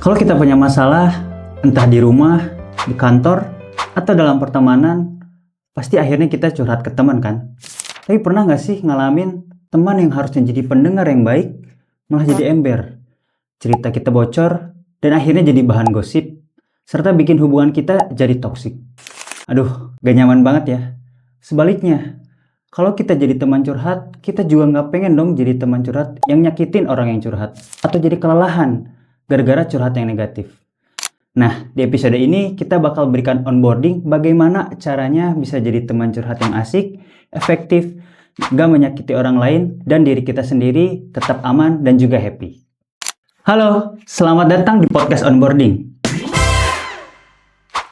Kalau kita punya masalah, entah di rumah, di kantor, atau dalam pertemanan, pasti akhirnya kita curhat ke teman kan? Tapi pernah nggak sih ngalamin teman yang harusnya jadi pendengar yang baik, malah jadi ember? Cerita kita bocor, dan akhirnya jadi bahan gosip, serta bikin hubungan kita jadi toksik. Aduh, gak nyaman banget ya. Sebaliknya, kalau kita jadi teman curhat, kita juga nggak pengen dong jadi teman curhat yang nyakitin orang yang curhat, atau jadi kelelahan gara-gara curhat yang negatif. Nah, di episode ini kita bakal berikan onboarding bagaimana caranya bisa jadi teman curhat yang asik, efektif, gak menyakiti orang lain, dan diri kita sendiri tetap aman dan juga happy. Halo, selamat datang di podcast onboarding.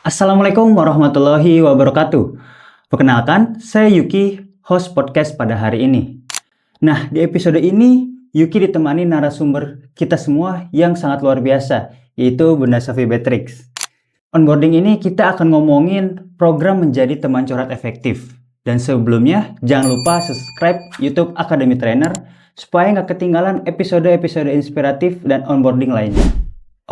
Assalamualaikum warahmatullahi wabarakatuh. Perkenalkan, saya Yuki, host podcast pada hari ini. Nah, di episode ini Yuki ditemani narasumber kita semua yang sangat luar biasa, yaitu Bunda Sophie Beatrix. Onboarding ini kita akan ngomongin program menjadi teman curhat efektif. Dan sebelumnya, jangan lupa subscribe YouTube Academy Trainer supaya nggak ketinggalan episode-episode inspiratif dan onboarding lainnya.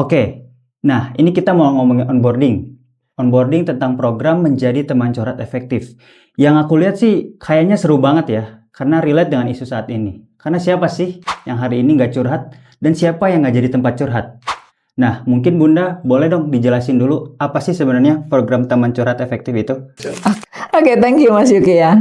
Oke, nah ini kita mau ngomongin onboarding. Onboarding tentang program menjadi teman curhat efektif. Yang aku lihat sih kayaknya seru banget ya, karena relate dengan isu saat ini. Karena siapa sih yang hari ini nggak curhat dan siapa yang nggak jadi tempat curhat? Nah, mungkin Bunda boleh dong dijelasin dulu apa sih sebenarnya program teman curhat efektif itu? Oke, thank you Mas Yuki ya.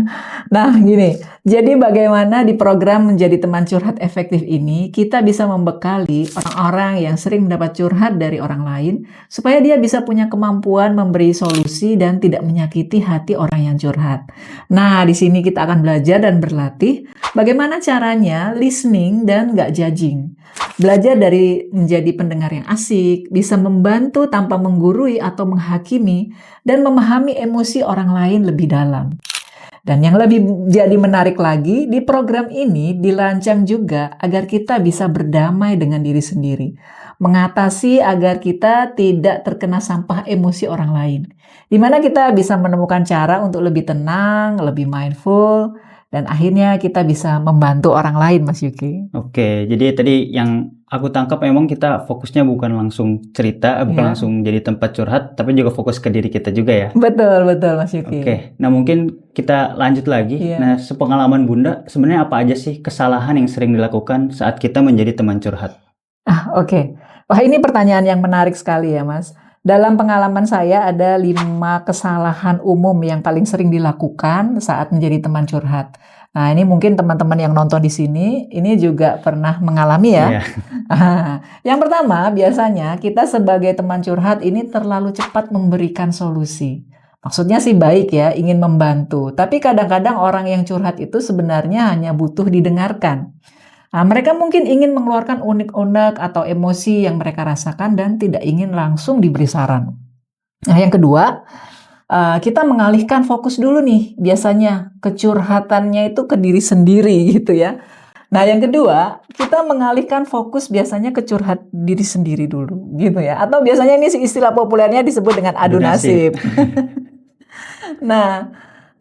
Nah, gini, jadi bagaimana di program menjadi teman curhat efektif ini, kita bisa membekali orang-orang yang sering mendapat curhat dari orang lain, supaya dia bisa punya kemampuan memberi solusi dan tidak menyakiti hati orang yang curhat. Nah, di sini kita akan belajar dan berlatih bagaimana caranya listening dan nggak judging. Belajar dari menjadi pendengar yang asik, bisa membantu tanpa menggurui atau menghakimi, dan memahami emosi orang lain lebih dalam. Dan yang lebih jadi menarik lagi, di program ini dirancang juga agar kita bisa berdamai dengan diri sendiri. Mengatasi agar kita tidak terkena sampah emosi orang lain. Di mana kita bisa menemukan cara untuk lebih tenang, lebih mindful, dan akhirnya kita bisa membantu orang lain, Mas Yuki. Oke, jadi tadi yang aku tangkap memang kita fokusnya bukan langsung cerita, bukan langsung jadi tempat curhat, tapi juga fokus ke diri kita juga ya. Betul, Mas Yuki. Oke, nah mungkin kita lanjut lagi. Nah, sepengalaman Bunda, sebenarnya apa aja sih kesalahan yang sering dilakukan saat kita menjadi teman curhat? Oke. Wah, ini pertanyaan yang menarik sekali ya, Mas. Dalam pengalaman saya ada 5 kesalahan umum yang paling sering dilakukan saat menjadi teman curhat. Nah, ini mungkin teman-teman yang nonton di sini, ini juga pernah mengalami ya. Yang pertama, biasanya kita sebagai teman curhat ini terlalu cepat memberikan solusi. Maksudnya sih baik ya, ingin membantu. Tapi kadang-kadang orang yang curhat itu sebenarnya hanya butuh didengarkan. Nah, mereka mungkin ingin mengeluarkan unek-unek atau emosi yang mereka rasakan dan tidak ingin langsung diberi saran. Nah, yang kedua, kita mengalihkan fokus dulu nih, biasanya kecurhatannya itu ke diri sendiri gitu ya. Nah, yang kedua, kita mengalihkan fokus biasanya ke curhat diri sendiri dulu gitu ya. Atau biasanya ini istilah populernya disebut dengan adu nasib. Nah,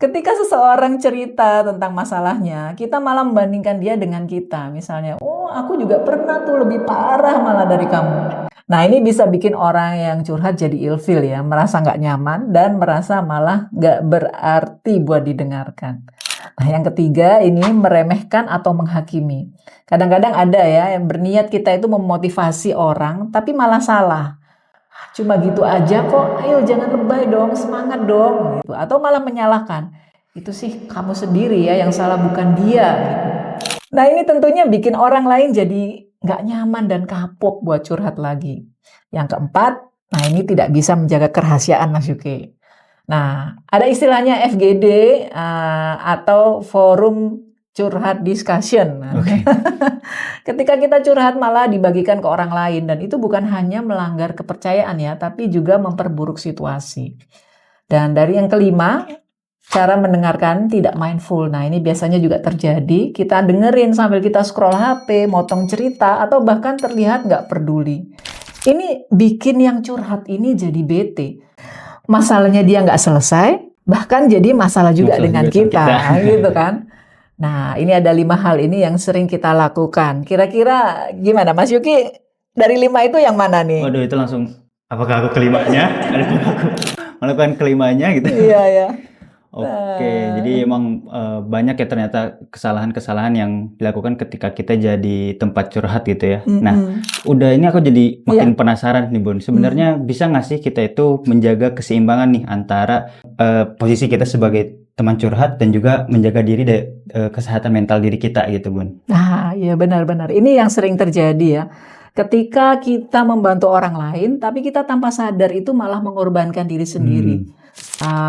ketika seseorang cerita tentang masalahnya, kita malah membandingkan dia dengan kita. Misalnya, oh aku juga pernah tuh lebih parah malah dari kamu. Nah, ini bisa bikin orang yang curhat jadi ilfil ya, merasa nggak nyaman dan merasa malah nggak berarti buat didengarkan. Nah, yang ketiga ini meremehkan atau menghakimi. Kadang-kadang ada ya yang berniat kita itu memotivasi orang, tapi malah salah. Cuma gitu aja kok, ayo jangan lebay dong, semangat dong gitu. Atau malah menyalahkan, itu sih kamu sendiri ya yang salah bukan dia gitu. Nah, ini tentunya bikin orang lain jadi nggak nyaman dan kapok buat curhat lagi. Yang keempat, nah ini tidak bisa menjaga kerahasiaan Mas Yuki. Nah, ada istilahnya FGD atau forum curhat discussion. Ketika kita curhat malah dibagikan ke orang lain, dan itu bukan hanya melanggar kepercayaan ya, tapi juga memperburuk situasi. Dan dari yang kelima, cara mendengarkan tidak mindful. Nah, ini biasanya juga terjadi, kita dengerin sambil kita scroll HP, motong cerita, atau bahkan terlihat nggak peduli. Ini bikin yang curhat ini jadi bete. Masalahnya dia nggak selesai, bahkan jadi masalah juga dengan kita. Gitu kan. Nah, ini ada 5 hal ini yang sering kita lakukan. Kira-kira gimana Mas Yuki? Dari 5 itu yang mana nih? Waduh, itu langsung apakah aku kelimanya? Adakah aku melakukan kelimanya gitu? Iya ya. Oke, jadi emang banyak ya ternyata kesalahan-kesalahan yang dilakukan ketika kita jadi tempat curhat gitu ya. Nah, udah ini aku jadi makin penasaran nih Bun. Sebenarnya bisa nggak sih kita itu menjaga keseimbangan nih antara posisi kita sebagai teman curhat dan juga menjaga diri kesehatan mental diri kita gitu Bun. Nah, iya benar-benar. Ini yang sering terjadi ya. Ketika kita membantu orang lain, tapi kita tanpa sadar itu malah mengorbankan diri sendiri.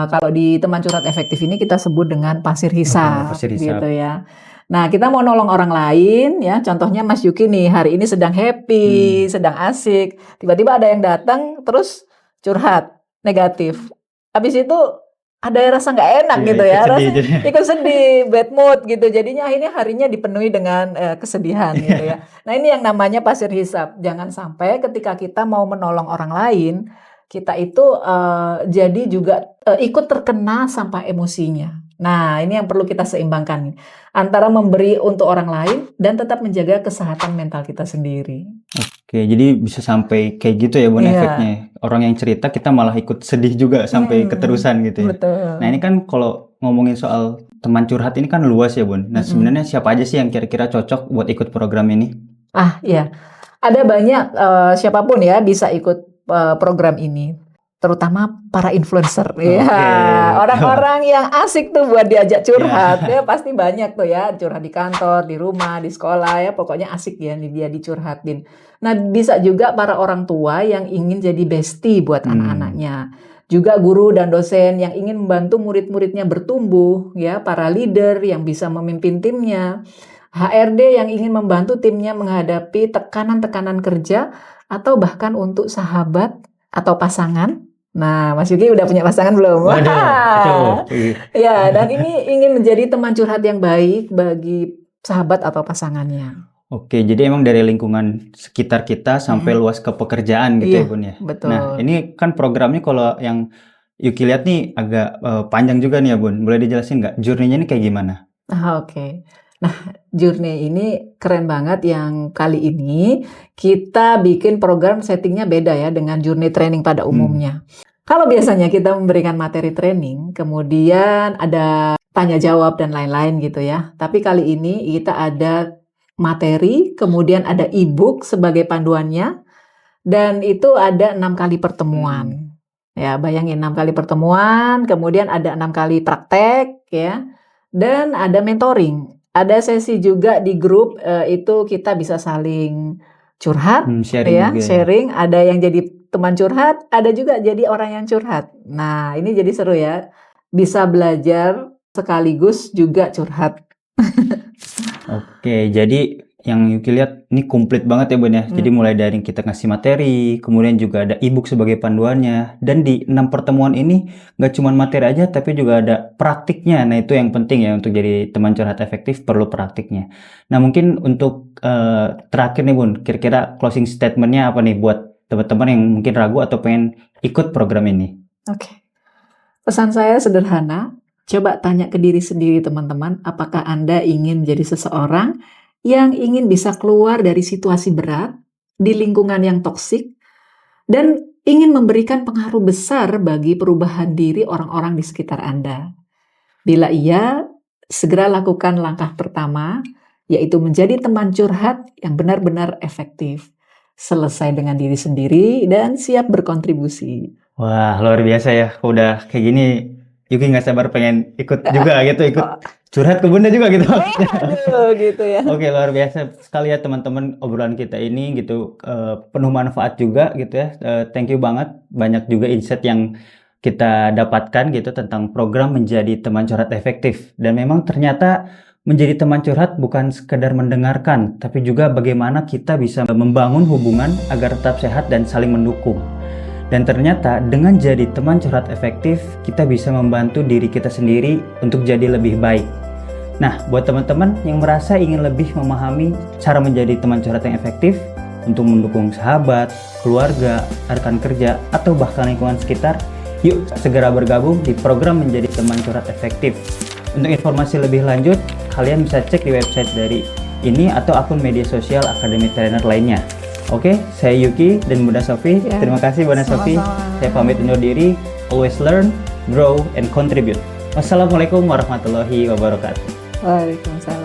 Kalau di teman curhat efektif ini kita sebut dengan pasir hisap, pasir hisap. gitu ya. Nah, kita mau nolong orang lain ya. Contohnya Mas Yuki nih, hari ini sedang happy, sedang asik. Tiba-tiba ada yang datang terus curhat negatif. Habis itu ada rasa nggak enak Iya, gitu ya, ikut sedih rasanya jadinya. ikut sedih, bad mood gitu. Jadinya akhirnya harinya dipenuhi dengan kesedihan gitu ya. Nah, ini yang namanya pasir hisap. Jangan sampai ketika kita mau menolong orang lain, kita itu jadi juga ikut terkena sampah emosinya. Nah, ini yang perlu kita seimbangkan nih, antara memberi untuk orang lain dan tetap menjaga kesehatan mental kita sendiri. Oke, jadi bisa sampai kayak gitu ya Bun Iya. efeknya. Orang yang cerita kita malah ikut sedih juga sampai keterusan gitu ya. Betul. Nah, ini kan kalau ngomongin soal teman curhat ini kan luas ya Bun. Nah, sebenarnya siapa aja sih yang kira-kira cocok buat ikut program ini? Iya. Ada banyak siapapun ya bisa ikut program ini, terutama para influencer. Ya, orang-orang yang asik tuh buat diajak curhat. Ya pasti banyak tuh ya, curhat di kantor, di rumah, di sekolah ya, pokoknya asik ya dia dicurhatin. Nah, bisa juga para orang tua yang ingin jadi bestie buat anak-anaknya. Juga guru dan dosen yang ingin membantu murid-muridnya bertumbuh, ya, para leader yang bisa memimpin timnya. HRD yang ingin membantu timnya menghadapi tekanan-tekanan kerja, atau bahkan untuk sahabat atau pasangan. Nah, Mas Yuki udah punya pasangan belum? Waduh, Ya, dan ini ingin menjadi teman curhat yang baik bagi sahabat atau pasangannya. Oke, jadi emang dari lingkungan sekitar kita sampai luas ke pekerjaan gitu ya Bun ya? Betul. Nah, ini kan programnya kalau yang Yuki lihat nih agak panjang juga nih ya Bun. Boleh dijelasin nggak journey-nya ini kayak gimana? Oke. Nah, journey ini keren banget yang kali ini kita bikin program settingnya beda ya dengan journey training pada umumnya. Kalau biasanya kita memberikan materi training, kemudian ada tanya jawab dan lain-lain gitu ya. Tapi kali ini kita ada materi, kemudian ada e-book sebagai panduannya, dan itu ada 6 kali pertemuan. Ya, bayangin 6 kali pertemuan, kemudian ada 6 kali praktek ya, dan ada mentoring. Ada sesi juga di grup, itu kita bisa saling curhat, sharing. Ada yang jadi teman curhat, ada juga jadi orang yang curhat. Nah, ini jadi seru ya. Bisa belajar sekaligus juga curhat. Oke, jadi yang Yuki lihat ini komplit banget ya Bun ya. Jadi mulai dari kita ngasih materi, kemudian juga ada e-book sebagai panduannya. Dan di 6 pertemuan ini nggak cuma materi aja, tapi juga ada praktiknya. Nah, itu yang penting ya untuk jadi teman curhat efektif, perlu praktiknya. Nah, mungkin untuk terakhir nih Bun, kira-kira closing statement-nya apa nih buat teman-teman yang mungkin ragu atau pengen ikut program ini? Oke. Pesan saya sederhana, coba tanya ke diri sendiri teman-teman, apakah Anda ingin menjadi seseorang yang ingin bisa keluar dari situasi berat, di lingkungan yang toksik, dan ingin memberikan pengaruh besar bagi perubahan diri orang-orang di sekitar Anda. Bila iya, segera lakukan langkah pertama, yaitu menjadi teman curhat yang benar-benar efektif. Selesai dengan diri sendiri dan siap berkontribusi. Wah, luar biasa ya. Udah kayak gini, Yuki nggak sabar pengen ikut juga gitu, ikut curhat ke Bunda juga gitu. Aduh, gitu ya. Oke, luar biasa sekali ya teman-teman obrolan kita ini gitu, penuh manfaat juga gitu ya. Thank you banget, banyak juga insight yang kita dapatkan gitu tentang program menjadi teman curhat efektif. Dan memang ternyata menjadi teman curhat bukan sekedar mendengarkan, tapi juga bagaimana kita bisa membangun hubungan agar tetap sehat dan saling mendukung. Dan ternyata dengan jadi teman curhat efektif, kita bisa membantu diri kita sendiri untuk jadi lebih baik. Nah, buat teman-teman yang merasa ingin lebih memahami cara menjadi teman curhat yang efektif untuk mendukung sahabat, keluarga, rekan kerja, atau bahkan lingkungan sekitar, yuk segera bergabung di program menjadi teman curhat efektif. Untuk informasi lebih lanjut, kalian bisa cek di website dari ini atau akun media sosial Academy Trainer lainnya. Oke, saya Yuki dan Bunda Sofi. Ya, Terima kasih Bunda Sofi. sama-sama. Saya pamit undur diri. Always learn, grow, and contribute. Wassalamualaikum warahmatullahi wabarakatuh. Waalaikumsalam.